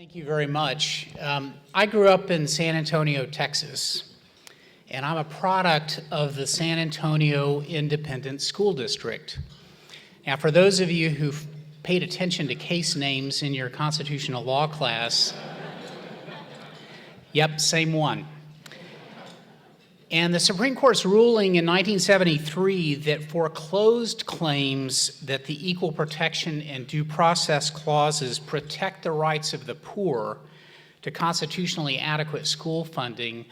Thank you very much. I grew up in San Antonio, Texas, and I'm a product of the San Antonio Independent School District. Now, for those of you who've paid attention to case names in your constitutional law class, yep, same one. And the Supreme Court's ruling in 1973 that foreclosed claims that the Equal Protection and Due Process Clauses protect the rights of the poor to constitutionally adequate school funding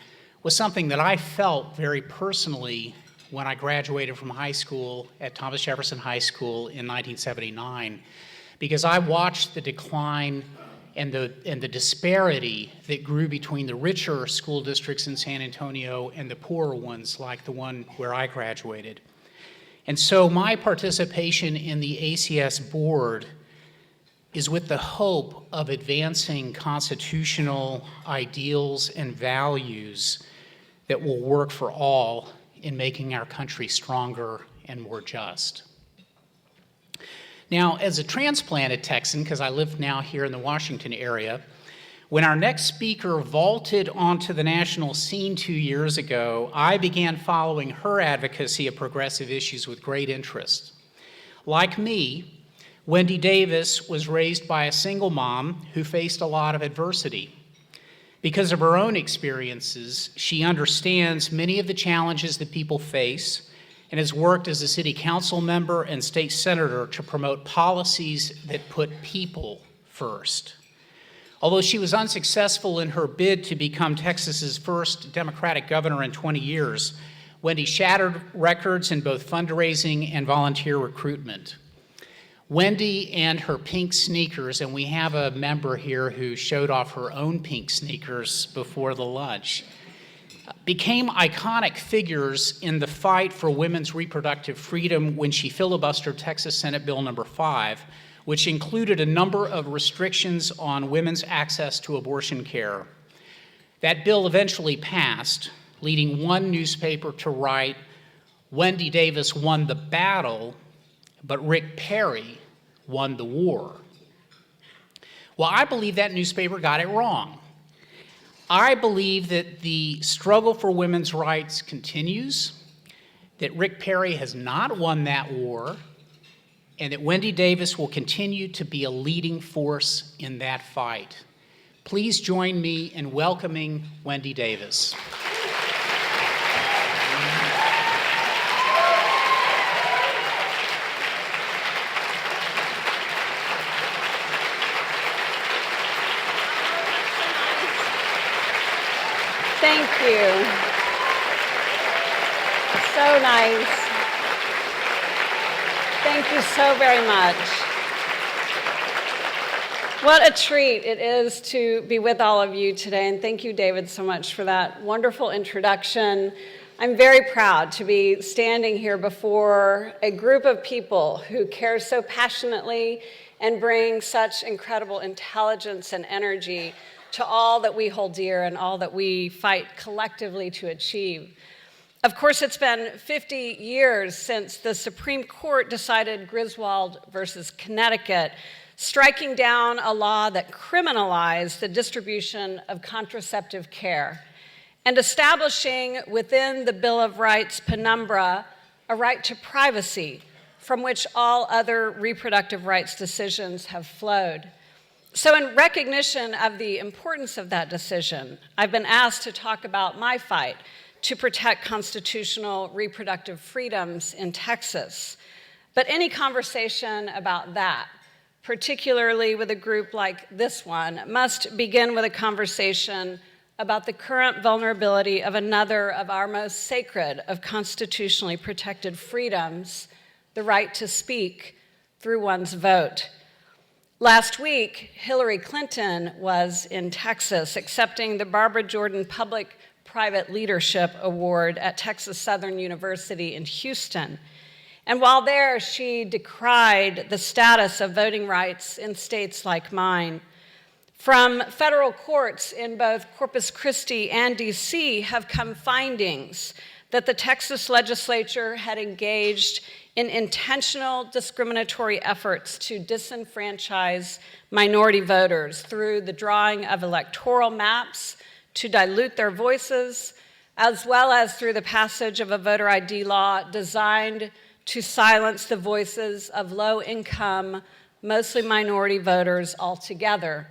was something that I felt very personally when I graduated from high school at Thomas Jefferson High School in 1979, because I watched the decline and the disparity that grew between the richer school districts in San Antonio and the poorer ones, like the one where I graduated. And so my participation in the ACS board is with the hope of advancing constitutional ideals and values that will work for all in making our country stronger and more just. Now, as a transplanted Texan, because I live now here in the Washington area, when our next speaker vaulted onto the national scene 2 years ago, I began following her advocacy of progressive issues with great interest. Like me, Wendy Davis was raised by a single mom who faced a lot of adversity. Because of her own experiences, she understands many of the challenges that people face and has worked as a city council member and state senator to promote policies that put people first. Although she was unsuccessful in her bid to become Texas's first Democratic governor in 20 years, Wendy shattered records in both fundraising and volunteer recruitment. Wendy and her pink sneakers, and we have a member here who showed off her own pink sneakers before the lunch, became iconic figures in the fight for women's reproductive freedom when she filibustered Texas Senate Bill number 5, which included a number of restrictions on women's access to abortion care. That bill eventually passed, leading one newspaper to write, "Wendy Davis won the battle, but Rick Perry won the war." Well, I believe that newspaper got it wrong. I believe that the struggle for women's rights continues, that Rick Perry has not won that war, and that Wendy Davis will continue to be a leading force in that fight. Please join me in welcoming Wendy Davis. Thank you. So nice. Thank you so very much. What a treat it is to be with all of you today, and thank you, David, so much for that wonderful introduction. I'm very proud to be standing here before a group of people who care so passionately and bring such incredible intelligence and energy to all that we hold dear and all that we fight collectively to achieve. Of course, it's been 50 years since the Supreme Court decided Griswold versus Connecticut, striking down a law that criminalized the distribution of contraceptive care and establishing within the Bill of Rights penumbra a right to privacy from which all other reproductive rights decisions have flowed. So in recognition of the importance of that decision, I've been asked to talk about my fight to protect constitutional reproductive freedoms in Texas. But any conversation about that, particularly with a group like this one, must begin with a conversation about the current vulnerability of another of our most sacred of constitutionally protected freedoms, the right to speak through one's vote. Last week, Hillary Clinton was in Texas accepting the Barbara Jordan Public-Private Leadership Award at Texas Southern University in Houston. And while there, she decried the status of voting rights in states like mine. From federal courts in both Corpus Christi and DC have come findings that the Texas legislature had engaged in intentional discriminatory efforts to disenfranchise minority voters through the drawing of electoral maps to dilute their voices, as well as through the passage of a voter ID law designed to silence the voices of low-income, mostly minority voters altogether.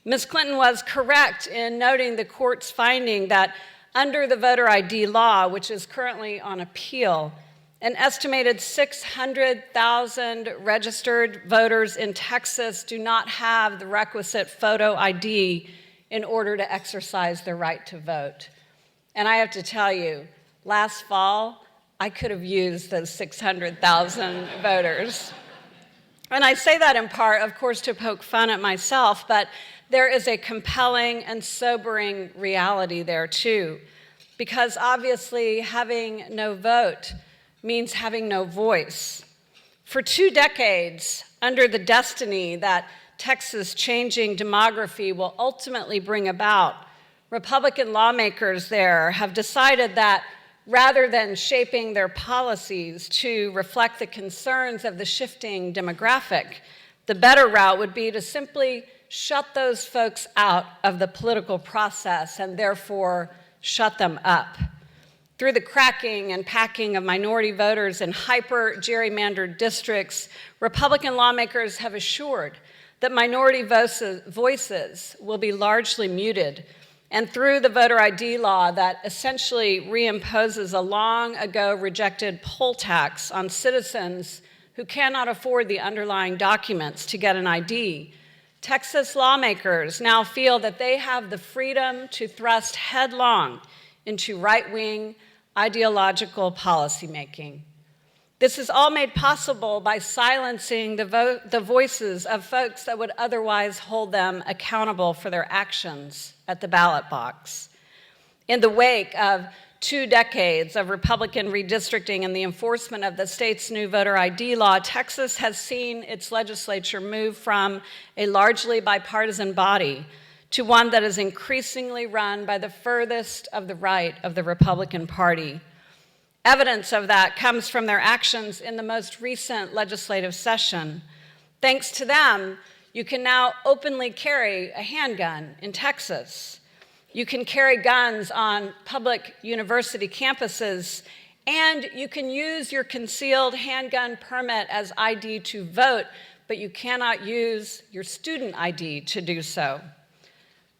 Ms. Clinton was correct in noting the court's finding that under the voter ID law, which is currently on appeal, an estimated 600,000 registered voters in Texas do not have the requisite photo ID in order to exercise their right to vote. And I have to tell you, last fall, I could have used those 600,000 voters. And I say that in part, of course, to poke fun at myself, but there is a compelling and sobering reality there, too, because obviously having no vote means having no voice. For 2 decades, under the destiny that Texas' changing demography will ultimately bring about, Republican lawmakers there have decided that rather than shaping their policies to reflect the concerns of the shifting demographic, the better route would be to simply shut those folks out of the political process and therefore shut them up. Through the cracking and packing of minority voters in hyper-gerrymandered districts, Republican lawmakers have assured that minority voices will be largely muted, and through the voter ID law that essentially reimposes a long-ago rejected poll tax on citizens who cannot afford the underlying documents to get an ID, Texas lawmakers now feel that they have the freedom to thrust headlong into right-wing ideological policymaking. This is all made possible by silencing the voices of folks that would otherwise hold them accountable for their actions at the ballot box. In the wake of 2 decades of Republican redistricting and the enforcement of the state's new voter ID law, Texas has seen its legislature move from a largely bipartisan body to one that is increasingly run by the furthest of the right of the Republican Party. Evidence of that comes from their actions in the most recent legislative session. Thanks to them, you can now openly carry a handgun in Texas. You can carry guns on public university campuses, and you can use your concealed handgun permit as ID to vote, but you cannot use your student ID to do so.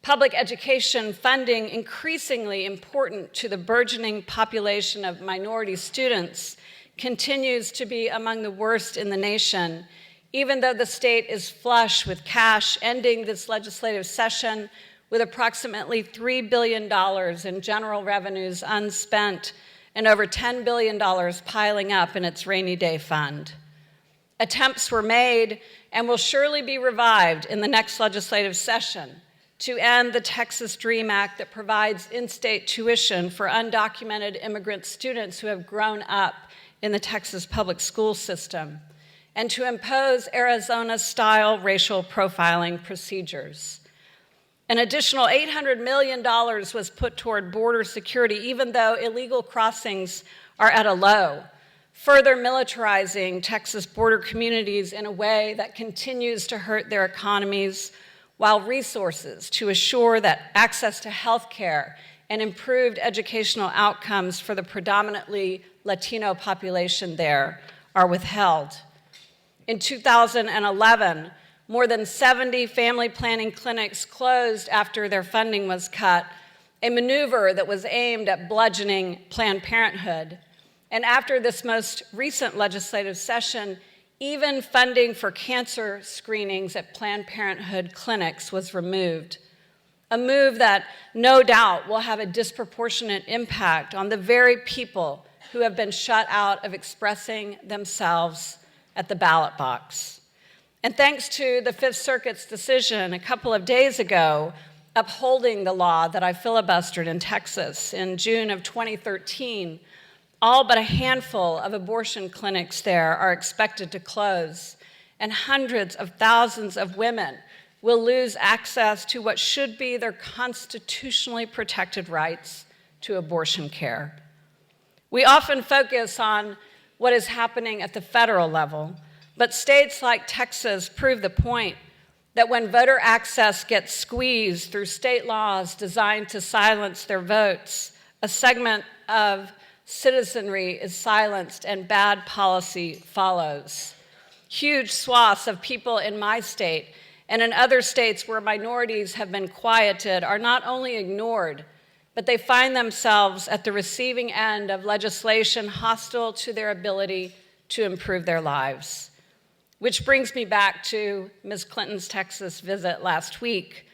Public education funding, increasingly important to the burgeoning population of minority students, continues to be among the worst in the nation, even though the state is flush with cash, ending this legislative session with approximately $3 billion in general revenues unspent and over $10 billion piling up in its rainy day fund. Attempts were made and will surely be revived in the next legislative session to end the Texas DREAM Act that provides in-state tuition for undocumented immigrant students who have grown up in the Texas public school system, and to impose Arizona-style racial profiling procedures. An additional $800 million was put toward border security, even though illegal crossings are at a low, further militarizing Texas border communities in a way that continues to hurt their economies, while resources to assure that access to health care and improved educational outcomes for the predominantly Latino population there are withheld. In 2011, more than 70 family planning clinics closed after their funding was cut, a maneuver that was aimed at bludgeoning Planned Parenthood. And after this most recent legislative session, even funding for cancer screenings at Planned Parenthood clinics was removed, a move that no doubt will have a disproportionate impact on the very people who have been shut out of expressing themselves at the ballot box. And thanks to the Fifth Circuit's decision a couple of days ago upholding the law that I filibustered in Texas in June of 2013, all but a handful of abortion clinics there are expected to close, and hundreds of thousands of women will lose access to what should be their constitutionally protected rights to abortion care. We often focus on what is happening at the federal level, but states like Texas prove the point that when voter access gets squeezed through state laws designed to silence their votes, a segment of citizenry is silenced and bad policy follows. Huge swaths of people in my state and in other states where minorities have been quieted are not only ignored, but they find themselves at the receiving end of legislation hostile to their ability to improve their lives. Which brings me back to Ms. Clinton's Texas visit last week.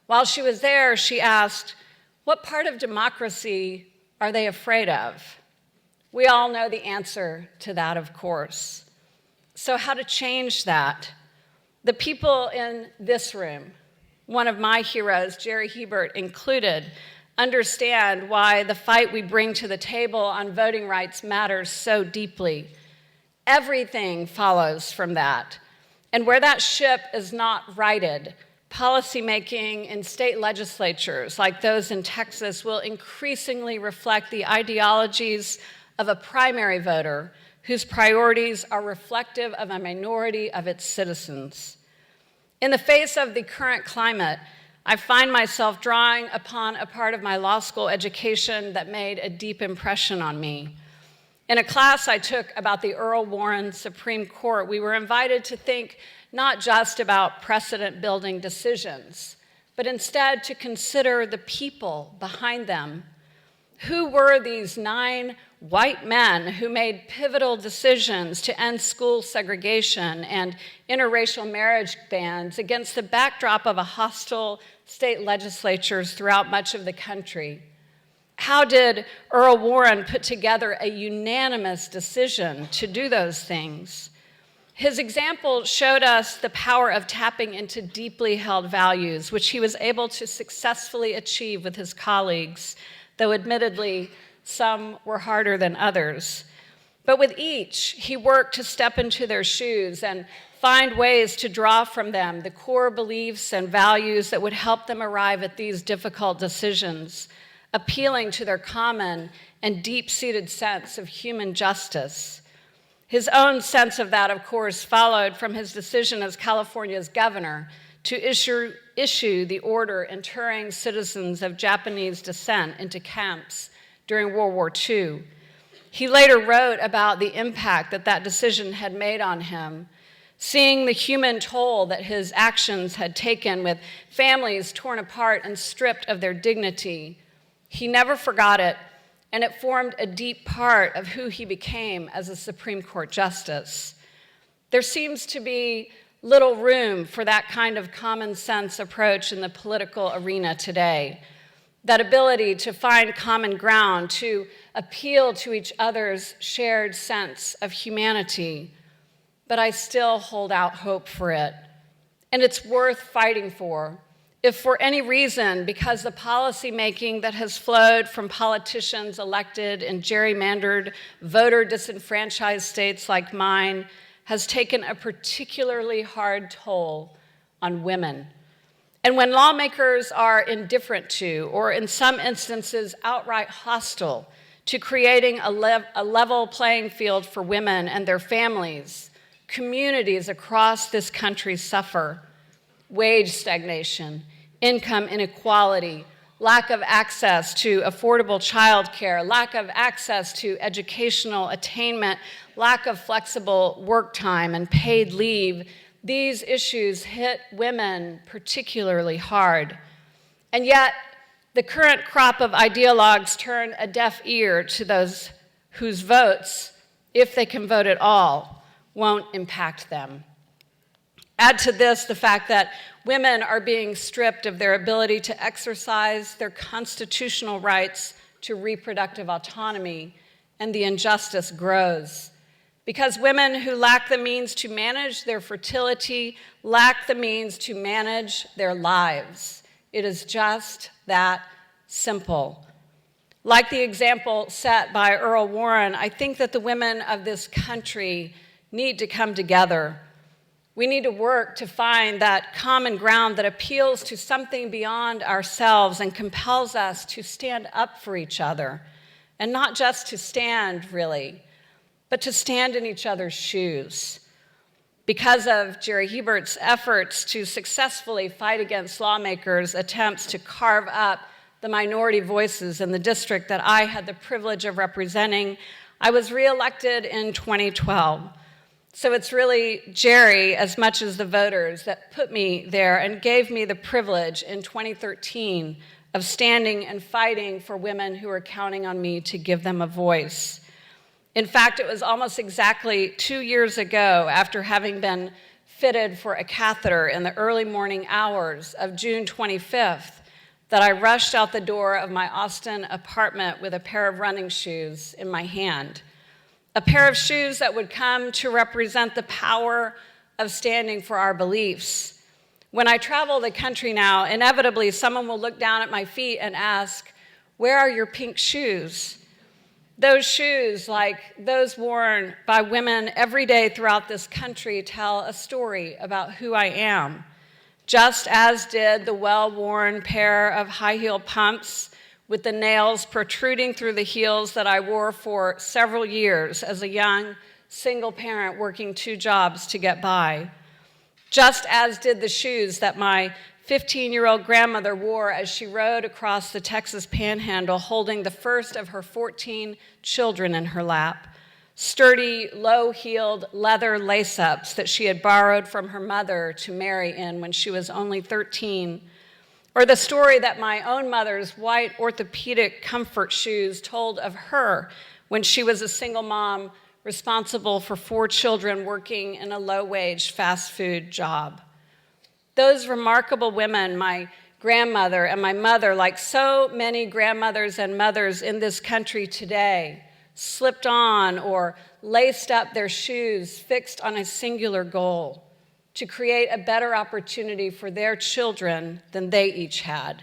While she was there, she asked, "What part of democracy are they afraid of?" We all know the answer to that, of course. So how to change that? The people in this room, one of my heroes, Jerry Hebert included, understand why the fight we bring to the table on voting rights matters so deeply. Everything follows from that. And where that ship is not righted, policymaking in state legislatures like those in Texas will increasingly reflect the ideologies of a primary voter whose priorities are reflective of a minority of its citizens. In the face of the current climate, I find myself drawing upon a part of my law school education that made a deep impression on me. In a class I took about the Earl Warren Supreme Court, we were invited to think not just about precedent-building decisions, but instead to consider the people behind them. Who were these 9 white men who made pivotal decisions to end school segregation and interracial marriage bans against the backdrop of a hostile state legislatures throughout much of the country? How did Earl Warren put together a unanimous decision to do those things? His example showed us the power of tapping into deeply held values, which he was able to successfully achieve with his colleagues, though admittedly, some were harder than others. But with each, he worked to step into their shoes and find ways to draw from them the core beliefs and values that would help them arrive at these difficult decisions, appealing to their common and deep-seated sense of human justice. His own sense of that, of course, followed from his decision as California's governor to issue the order interring citizens of Japanese descent into camps during World War II. He later wrote about the impact that that decision had made on him, seeing the human toll that his actions had taken with families torn apart and stripped of their dignity. He never forgot it, and it formed a deep part of who he became as a Supreme Court justice. There seems to be little room for that kind of common sense approach in the political arena today. That ability to find common ground, to appeal to each other's shared sense of humanity. But I still hold out hope for it. And it's worth fighting for. If for any reason, because the policymaking that has flowed from politicians elected in gerrymandered, voter-disenfranchised states like mine has taken a particularly hard toll on women. And when lawmakers are indifferent to, or in some instances outright hostile to creating a level playing field for women and their families, communities across this country suffer. Wage stagnation, income inequality, lack of access to affordable childcare, lack of access to educational attainment, lack of flexible work time and paid leave. These issues hit women particularly hard. And yet, the current crop of ideologues turn a deaf ear to those whose votes, if they can vote at all, won't impact them. Add to this the fact that women are being stripped of their ability to exercise their constitutional rights to reproductive autonomy, and the injustice grows. Because women who lack the means to manage their fertility lack the means to manage their lives. It is just that simple. Like the example set by Earl Warren, I think that the women of this country need to come together. We need to work to find that common ground that appeals to something beyond ourselves and compels us to stand up for each other, and not just to stand, really, but to stand in each other's shoes. Because of Jerry Hebert's efforts to successfully fight against lawmakers' attempts to carve up the minority voices in the district that I had the privilege of representing, I was reelected in 2012. So it's really Jerry, as much as the voters, that put me there and gave me the privilege in 2013 of standing and fighting for women who were counting on me to give them a voice. In fact, it was almost exactly 2 years ago, after having been fitted for a catheter in the early morning hours of June 25th, that I rushed out the door of my Austin apartment with a pair of running shoes in my hand. A pair of shoes that would come to represent the power of standing for our beliefs. When I travel the country now, inevitably someone will look down at my feet and ask, "Where are your pink shoes?" Those shoes, like those worn by women every day throughout this country, tell a story about who I am, just as did the well-worn pair of high-heel pumps with the nails protruding through the heels that I wore for several years as a young single parent working 2 jobs to get by. Just as did the shoes that my 15-year-old grandmother wore as she rode across the Texas Panhandle holding the first of her 14 children in her lap. Sturdy, low-heeled leather lace-ups that she had borrowed from her mother to marry in when she was only 13. Or the story that my own mother's white orthopedic comfort shoes told of her when she was a single mom responsible for 4 children working in a low-wage fast food job. Those remarkable women, my grandmother and my mother, like so many grandmothers and mothers in this country today, slipped on or laced up their shoes fixed on a singular goal: to create a better opportunity for their children than they each had.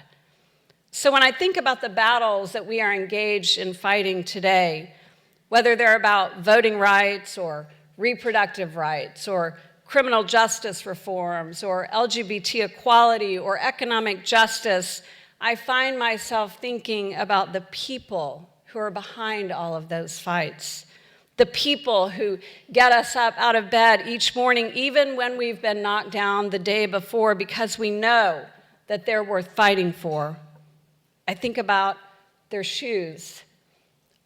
So when I think about the battles that we are engaged in fighting today, whether they're about voting rights or reproductive rights or criminal justice reforms or LGBT equality or economic justice, I find myself thinking about the people who are behind all of those fights. The people who get us up out of bed each morning, even when we've been knocked down the day before, because we know that they're worth fighting for. I think about their shoes.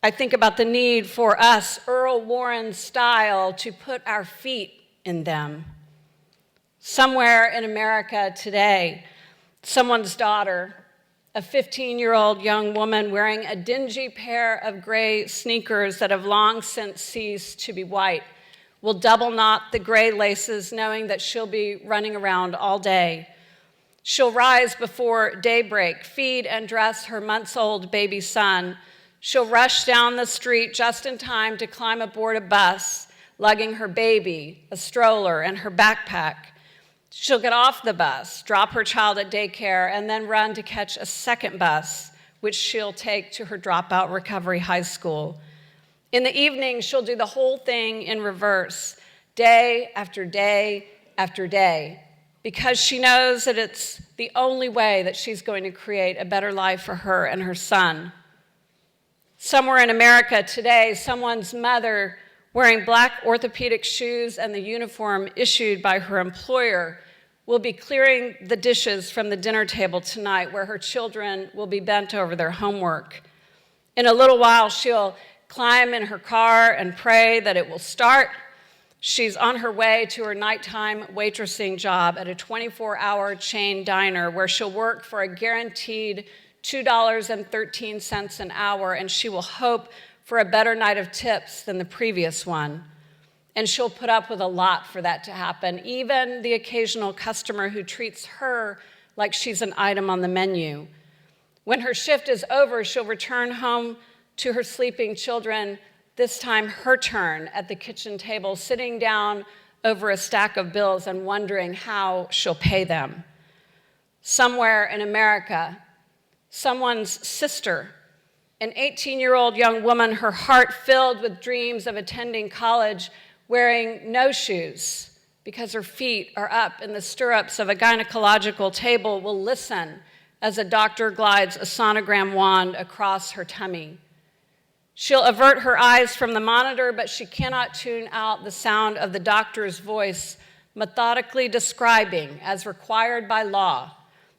I think about the need for us, Earl Warren style, to put our feet in them. Somewhere in America today, someone's daughter, a 15-year-old young woman wearing a dingy pair of gray sneakers that have long since ceased to be white, will double knot the gray laces knowing that she'll be running around all day. She'll rise before daybreak, feed and dress her months-old baby son. She'll rush down the street just in time to climb aboard a bus, lugging her baby, a stroller, and her backpack. She'll get off the bus, drop her child at daycare, and then run to catch a second bus, which she'll take to her dropout recovery high school. In the evening, she'll do the whole thing in reverse, day after day after day, because she knows that it's the only way that she's going to create a better life for her and her son. Somewhere in America today, someone's mother, wearing black orthopedic shoes and the uniform issued by her employer, will be clearing the dishes from the dinner table tonight where her children will be bent over their homework. In a little while, she'll climb in her car and pray that it will start. She's on her way to her nighttime waitressing job at a 24-hour chain diner where she'll work for a guaranteed $2.13 an hour, and she will hope for a better night of tips than the previous one. And she'll put up with a lot for that to happen, even the occasional customer who treats her like she's an item on the menu. When her shift is over, she'll return home to her sleeping children, this time her turn at the kitchen table, sitting down over a stack of bills and wondering how she'll pay them. Somewhere in America, someone's sister, an 18-year-old young woman, her heart filled with dreams of attending college, wearing no shoes because her feet are up in the stirrups of a gynecological table, will listen as a doctor glides a sonogram wand across her tummy. She'll avert her eyes from the monitor, but she cannot tune out the sound of the doctor's voice methodically describing, as required by law,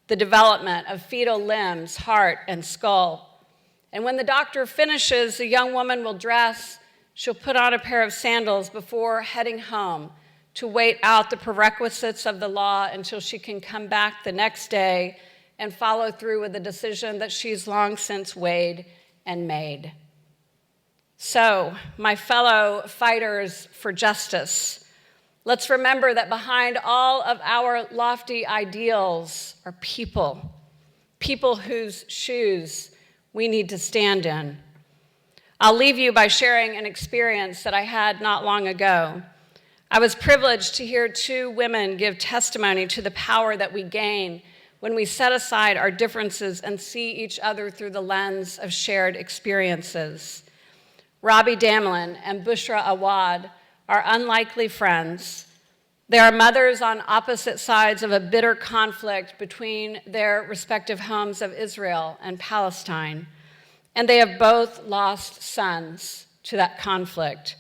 the development of fetal limbs, heart, and skull. And when the doctor finishes, the young woman will dress. She'll put on a pair of sandals before heading home to wait out the prerequisites of the law until she can come back the next day and follow through with a decision that she's long since weighed and made. So, my fellow fighters for justice, let's remember that behind all of our lofty ideals are people whose shoes we need to stand in. I'll leave you by sharing an experience that I had not long ago. I was privileged to hear two women give testimony to the power that we gain when we set aside our differences and see each other through the lens of shared experiences. Robbie Damlin and Bushra Awad are unlikely friends. They are mothers on opposite sides of a bitter conflict between their respective homes of Israel and Palestine, and they have both lost sons to that conflict.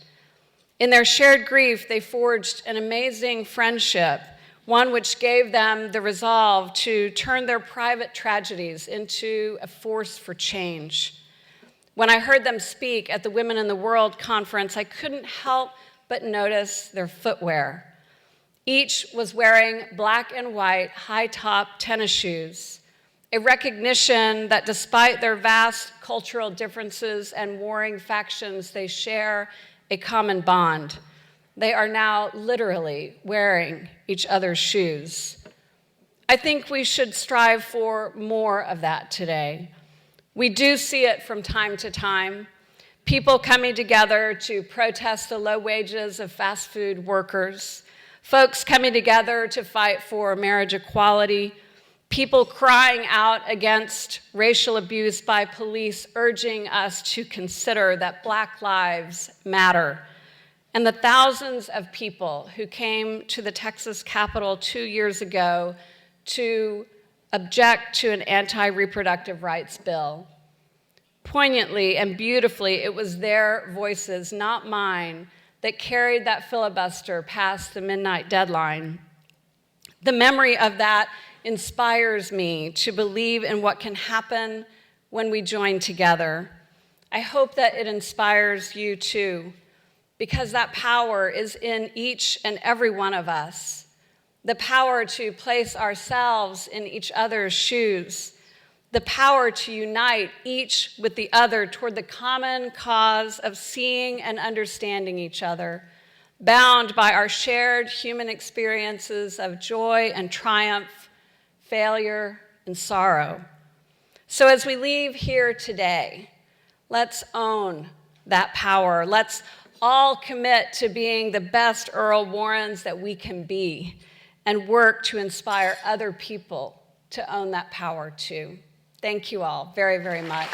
In their shared grief, they forged an amazing friendship, one which gave them the resolve to turn their private tragedies into a force for change. When I heard them speak at the Women in the World conference, I couldn't help but notice their footwear. Each was wearing black and white high-top tennis shoes, a recognition that despite their vast cultural differences and warring factions, they share a common bond. They are now literally wearing each other's shoes. I think we should strive for more of that today. We do see it from time to time, people coming together to protest the low wages of fast food workers, folks coming together to fight for marriage equality, people crying out against racial abuse by police, urging us to consider that Black lives matter, and the thousands of people who came to the Texas Capitol 2 years ago to object to an anti-reproductive rights bill. Poignantly and beautifully, it was their voices, not mine, that carried that filibuster past the midnight deadline. The memory of that inspires me to believe in what can happen when we join together. I hope that it inspires you too, because that power is in each and every one of us. The power to place ourselves in each other's shoes, the power to unite each with the other toward the common cause of seeing and understanding each other, bound by our shared human experiences of joy and triumph, failure and sorrow. So as we leave here today, let's own that power. Let's all commit to being the best Earl Warrens that we can be and work to inspire other people to own that power too. Thank you all very, very much.